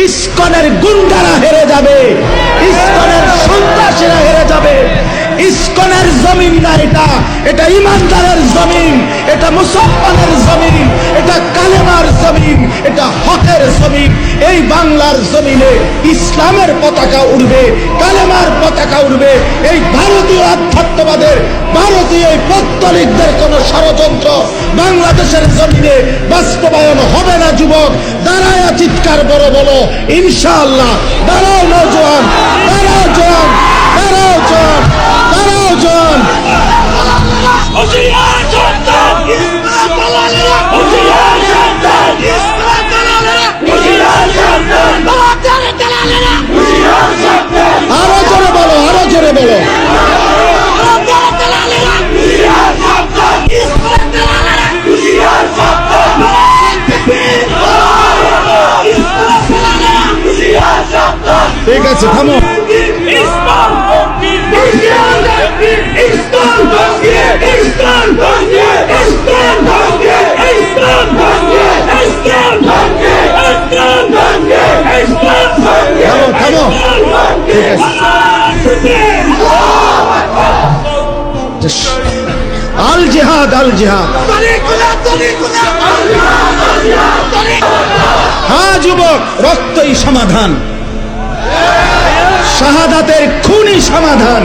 ইসকনের গুন্ডারা হেরে যাবে, ইসকনের সন্ত্রাসীরা হেরে যাবে। ইসকনের জমিন না এটা, এটা ইমানদারের জমিন, এটা মুসলমানের জমিন, এটা কালেমার জমিন, এটা হকের জমিন। এই বাংলার জমিনে ইসলামের পতাকা উড়বে, কালেমার পতাকা উড়বে। এই ভারতীয় আধ্যাত্মবাদের, ভারতীয় এই পৌত্তলিকদের কোন ষড়যন্ত্র বাংলাদেশের জমিনে বাস্তবায়ন হবে না। যুবক দাঁড়ায় চিৎকার বড় বলো ইনশাআল্লাহ। দাঁড়াও নওজোয়ান, দাঁড়াও জওয়ান, দাঁড়াও জওয়ান, দাঁড়াও জওয়ান। আরো জোরে বলো, আরো জোরে বলো। ঠিক আছে, থামো। থামো, ঠিক আছে। আল জিহাদ, আল জিহাদ। হ্যাঁ যুবক, রক্তই সমাধান, শাহাদাতের খুনি সমাধান।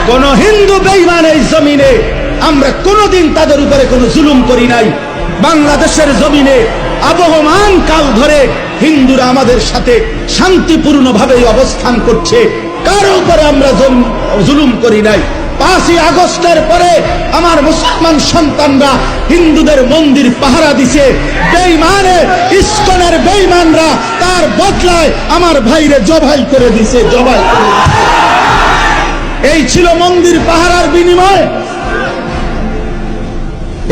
কোন হিন্দু বেঈমান এই জমিনে আমরা কোনদিন তাদের উপরে কোনো জুলুম করি নাই। বাংলাদেশের জমিনে আবহমান কাল ধরে হিন্দুরা আমাদের সাথে শান্তিপূর্ণভাবে অবস্থান করছে, কারো উপরে আমরা জুলুম করি নাই। 5ই আগস্টের পরে আমার মুসলমান সন্তানরা হিন্দুদের মন্দির পাহারা দিছে। বেঈমানে ইসকনের বেঈমানরা তার বদলায় আমার ভাইরে জবাই করে দিছে, জবাই করে দিছে। এই ছিল মন্দির পাহারার বিনিময়?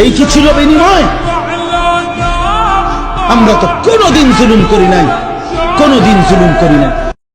এই কি ছিল বিনিময়? আমরা তো কোনোদিন জুলুম করি নাই, কোনোদিন জুলুম করি নাই।